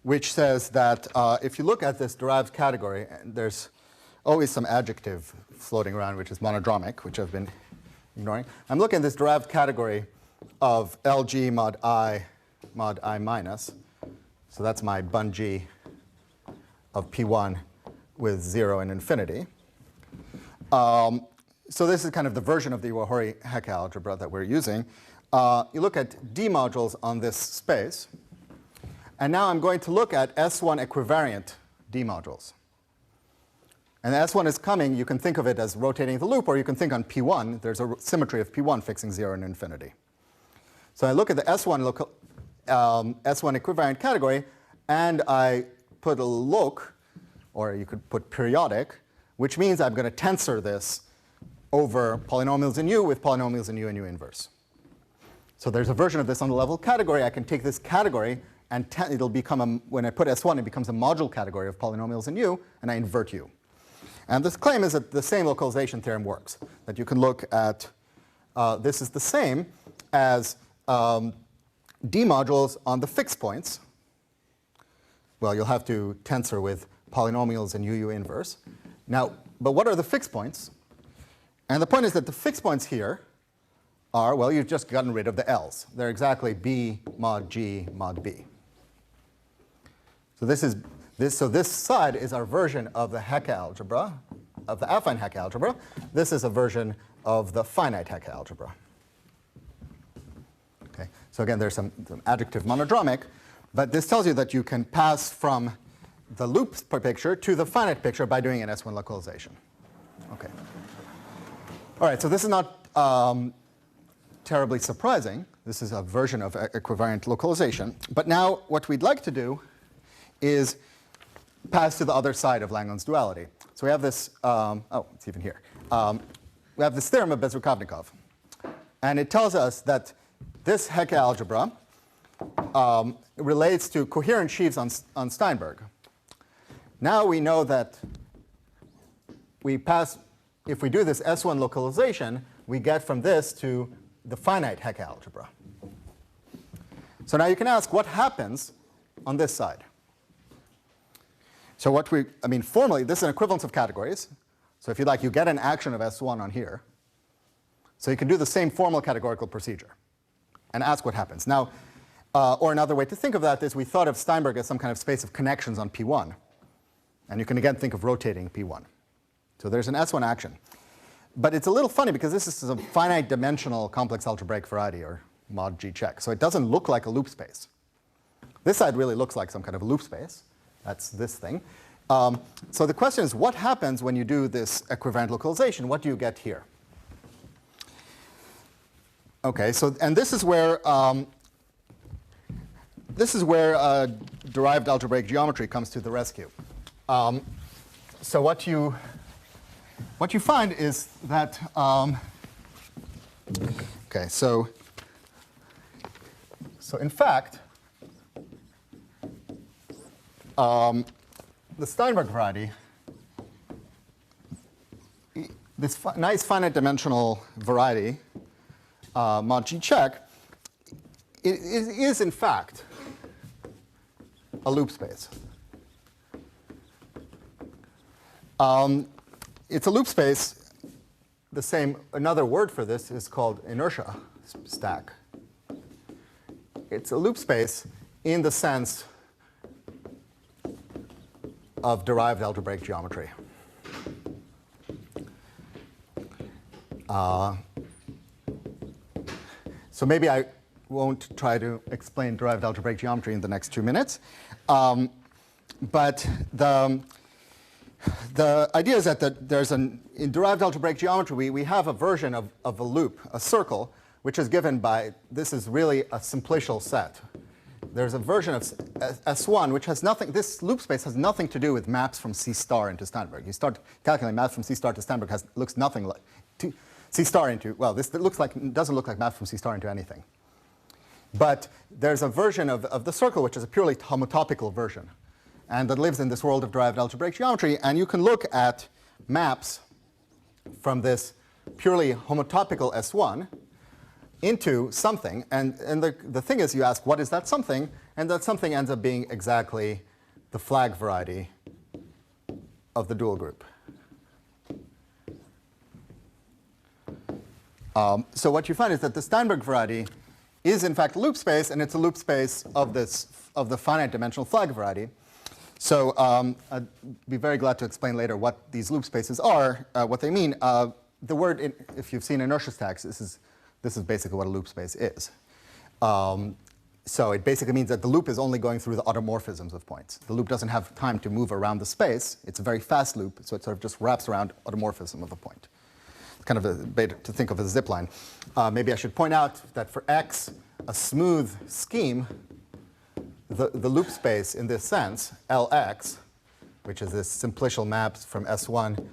which says that if you look at this derived category, and there's always some adjective floating around which is monodromic, which I've been ignoring. I'm looking at this derived category of LG mod I minus. So that's my Bun-G of P1 with 0 and infinity. So this is kind of the version of the Iwahori-Hecke algebra that we're using. You look at D modules on this space. And now I'm going to look at S1 equivariant D modules. And S1 is coming. You can think of it as rotating the loop, or you can think on P1. There's a symmetry of P1 fixing 0 and infinity. So I look at the S1 equivariant category, and I put a loc, or you could put periodic, which means I'm going to tensor this over polynomials in U with polynomials in U and U inverse. So there's a version of this on the level category. I can take this category, and it'll become, when I put S1, it becomes a module category of polynomials in U, and I invert U. And this claim is that the same localization theorem works, that you can look at, this is the same as D modules on the fixed points. Well, you'll have to tensor with polynomials and UU inverse. Now, but what are the fixed points? And the point is that the fixed points here are, well, you've just gotten rid of the L's. They're exactly B mod G mod B. So this side is our version of the Hecke algebra, of the affine Hecke algebra. This is a version of the finite Hecke algebra. Okay. So again, there's some adjective monodromic, but this tells you that you can pass from the loop picture to the finite picture by doing an S1 localization. Okay. All right, so this is not terribly surprising. This is a version of equivariant localization. But now what we'd like to do is pass to the other side of Langlands duality. So we have this, oh, it's even here. We have this theorem of Bezrukovnikov. And it tells us that this Hecke algebra relates to coherent sheaves on Steinberg. Now we know that we pass, if we do this S1 localization, we get from this to the finite Hecke algebra. So now you can ask what happens on this side. So formally, this is an equivalence of categories. So if you like, you get an action of S1 on here. So you can do the same formal categorical procedure and ask what happens. Now, or another way to think of that is we thought of Steinberg as some kind of space of connections on P1. And you can again think of rotating P1. So there's an S1 action. But it's a little funny because this is a finite dimensional complex algebraic variety, or mod G check. So it doesn't look like a loop space. This side really looks like some kind of a loop space. That's this thing. So the question is, what happens when you do this equivariant localization? What do you get here? Okay, so and this is where derived algebraic geometry comes to the rescue. So what you find is that okay, so in fact, the Steinberg variety, this nice finite dimensional variety, mod G check, is in fact a loop space. It's a loop space. Another word for this is called inertia stack. It's a loop space in the sense of derived algebraic geometry. So maybe I won't try to explain derived algebraic geometry in the next 2 minutes. But the idea is that in derived algebraic geometry, we have a version of a loop, a circle, which is given by, this is really a simplicial set. There's a version of S1 which has nothing, this loop space has nothing to do with maps from C star into Steinberg. You start calculating maps from C star to Steinberg, looks nothing like, C star into, well, this doesn't look like maps from C star into anything. But there's a version of the circle which is a purely homotopical version, and that lives in this world of derived algebraic geometry, and you can look at maps from this purely homotopical S1 into something, and the thing is, you ask, what is that something? And that something ends up being exactly the flag variety of the dual group. So what you find is that the Steinberg variety is in fact a loop space, and it's a loop space of the finite dimensional flag variety. So I'd be very glad to explain later what these loop spaces are, what they mean. The word, if you've seen inertia stacks, this is basically what a loop space is. So it basically means that the loop is only going through the automorphisms of points. The loop doesn't have time to move around the space. It's a very fast loop, so it sort of just wraps around automorphism of a point. It's kind of a beta to think of as a zip line. Maybe I should point out that for X, a smooth scheme, the loop space in this sense, Lx, which is this simplicial maps from S1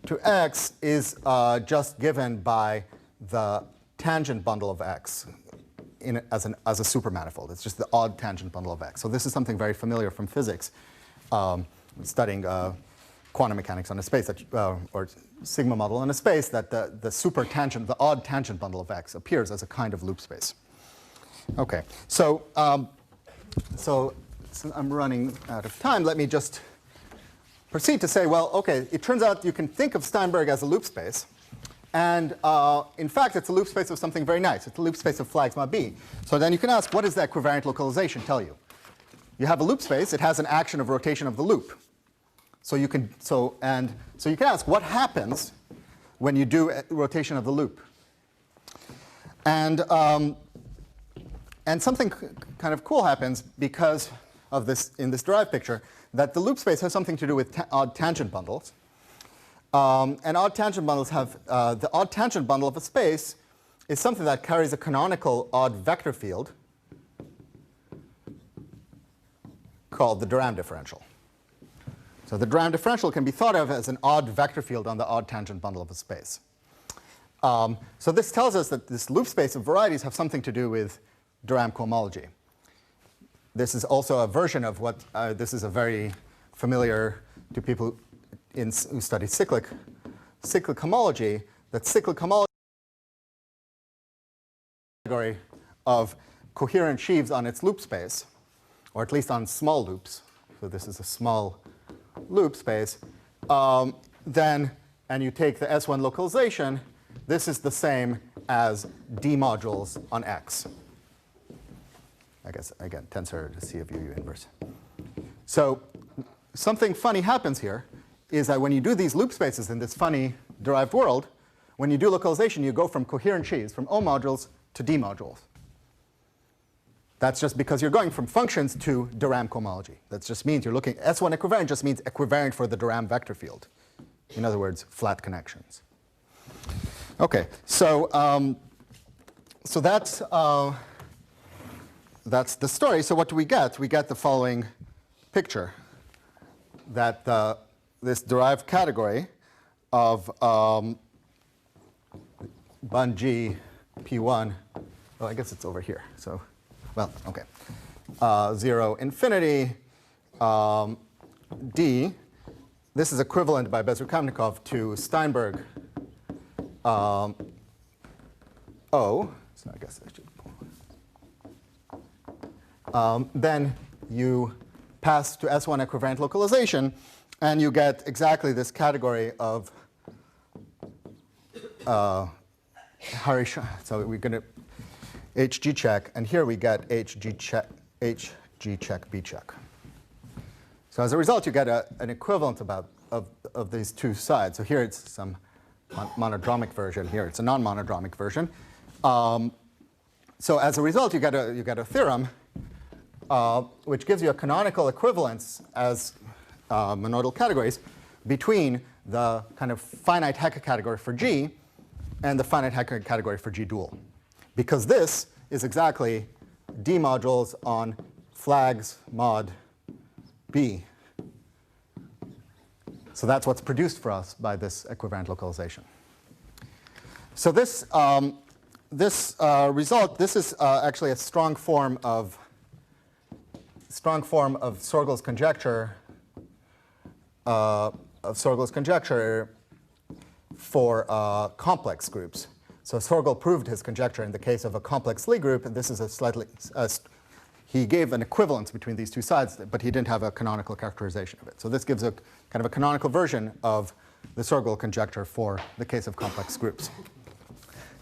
to X, is just given by the tangent bundle of X as a supermanifold. It's just the odd tangent bundle of X. So this is something very familiar from physics, studying quantum mechanics on a space, or sigma model on a space, that the odd tangent bundle of X appears as a kind of loop space. Okay, so since I'm running out of time, let me just proceed to say, well, okay, it turns out you can think of Steinberg as a loop space. And in fact, it's a loop space of something very nice. It's a loop space of flags mod B. So then you can ask, what does that equivariant localization tell you? You have a loop space. It has an action of rotation of the loop. So you can ask, what happens when you do a rotation of the loop? And something kind of cool happens because of this in this derived picture, that the loop space has something to do with odd tangent bundles. And odd tangent bundles have, the odd tangent bundle of a space is something that carries a canonical odd vector field called the de Rham differential. So the de Rham differential can be thought of as an odd vector field on the odd tangent bundle of a space. So this tells us that this loop space of varieties have something to do with de Rham cohomology. This is also a version of what, this is a very familiar to people who study cyclic homology, that cyclic homology is a category of coherent sheaves on its loop space, or at least on small loops. So this is a small loop space. And you take the S1 localization, this is the same as D modules on X. I guess, again, tensor to CFU inverse. So something funny happens here is that when you do these loop spaces in this funny derived world, when you do localization, you go from coherent sheaves, from O modules to D modules. That's just because you're going from functions to de Rham cohomology. That just means you're looking, S1 equivariant just means equivariant for the de Rham vector field. In other words, flat connections. Okay, so that's the story. So what do we get? We get the following picture, that this derived category of Ben-Zvi P1, well, I guess it's over here. So, well, okay. 0, infinity, D. This is equivalent by Bezrukhamnikov to Steinberg O. So I guess I should. Then you pass to S1 equivariant localization, and you get exactly this category of so we're going to HG check, and here we get HG check B check. So as a result, you get an equivalent of these two sides. So here it's some monodromic version. Here it's a non-monodromic version. So as a result, you get a theorem which gives you a canonical equivalence as monodal categories between the kind of finite Hecke category for G and the finite Hecke category for G dual. Because this is exactly D modules on flags mod B. So that's what's produced for us by this equivariant localization. So this result, this is actually a strong form of Sorgel's conjecture for complex groups. So Sorgel proved his conjecture in the case of a complex Lie group, and this is a slightly he gave an equivalence between these two sides, but he didn't have a canonical characterization of it. So this gives a kind of a canonical version of the Sorgel conjecture for the case of complex groups.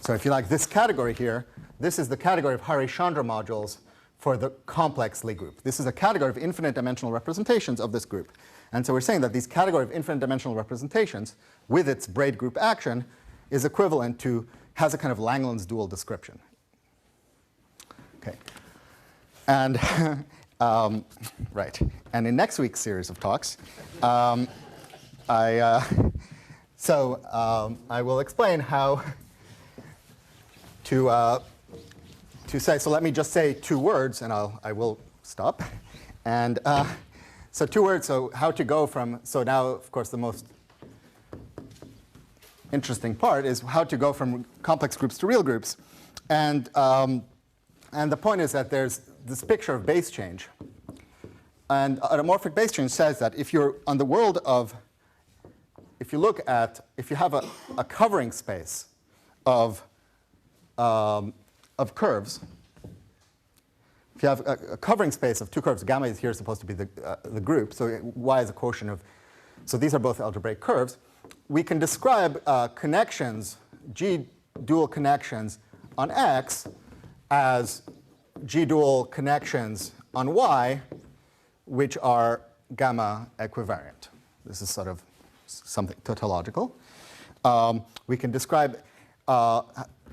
So if you like this category here, this is the category of Harish-Chandra modules for the complex Lie group. This is a category of infinite dimensional representations of this group. And so we're saying that this category of infinite dimensional representations with its braid group action is equivalent to, has a kind of Langlands dual description. Okay. And right. And in next week's series of talks, I will explain how to say. So let me just say 2 words, and I will stop. And so 2 words. So how to go from. So now, of course, the most interesting part is how to go from complex groups to real groups. And the point is that there's this picture of base change. And automorphic base change says that if you're on the world of, if you have a covering space of curves, if you have a covering space of two curves, gamma is here supposed to be the group, so y is a quotient of, so these are both algebraic curves. We can describe connections, G dual connections on X as G dual connections on Y, which are gamma equivariant. This is sort of something tautological. We can describe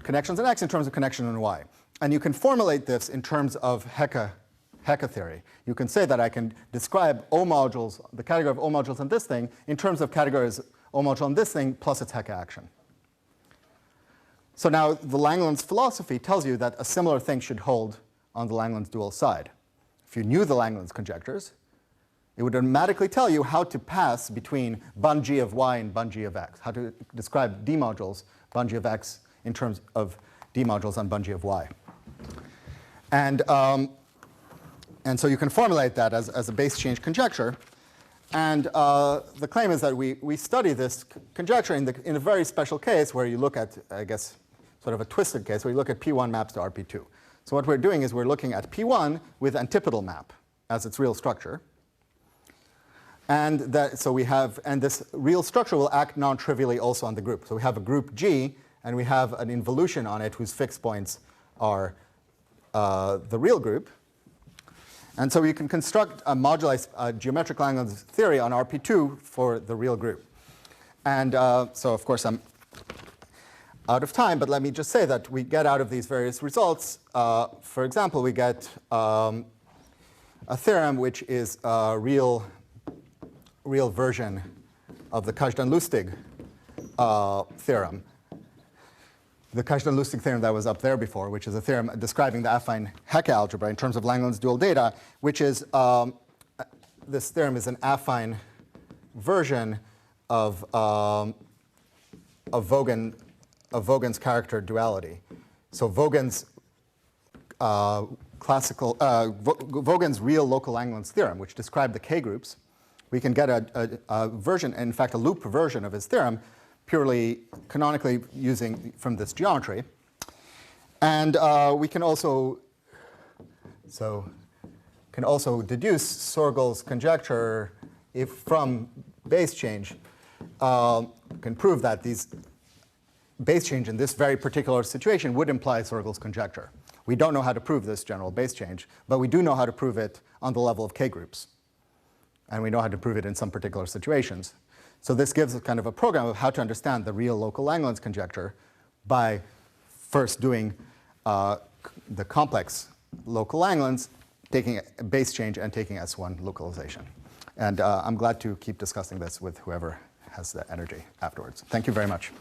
connections on X in terms of connection on Y. And you can formulate this in terms of Hecke theory. You can say that I can describe O modules, the category of O modules on this thing, in terms of categories O module on this thing plus its Hecke action. So now the Langlands philosophy tells you that a similar thing should hold on the Langlands dual side. If you knew the Langlands conjectures, it would automatically tell you how to pass between bun G of Y and bun G of X, how to describe D modules, bun G of X, in terms of D modules on bun G of Y. And so you can formulate that as a base change conjecture. And the claim is that we study this conjecture in a very special case where you look at, I guess, sort of a twisted case where you look at P1 maps to RP2. So what we're doing is we're looking at P1 with antipodal map as its real structure. And so we have, and this real structure will act non-trivially also on the group. So we have a group G, and we have an involution on it whose fixed points are the real group. And so you can construct a moduli geometric Langlands theory on RP2 for the real group. And so, of course, I'm out of time, but let me just say that we get out of these various results, for example, we get a theorem which is a real version of the Kazhdan-Lustig theorem. The Kazhdan-Lustig theorem that was up there before, which is a theorem describing the affine Hecke algebra in terms of Langlands dual data, which is, this theorem is an affine version of Vogan's character duality. So Vogan's Vogan's real local Langlands theorem, which described the K groups, we can get a version, in fact a loop version of his theorem, purely canonically using from this geometry. And we can also deduce Sorgel's conjecture if from base change, can prove that these base change in this very particular situation would imply Sorgel's conjecture. We don't know how to prove this general base change, but we do know how to prove it on the level of K groups. And we know how to prove it in some particular situations. So this gives us kind of a program of how to understand the real local Langlands conjecture by first doing the complex local Langlands, taking a base change and taking S1 localization. And I'm glad to keep discussing this with whoever has the energy afterwards. Thank you very much.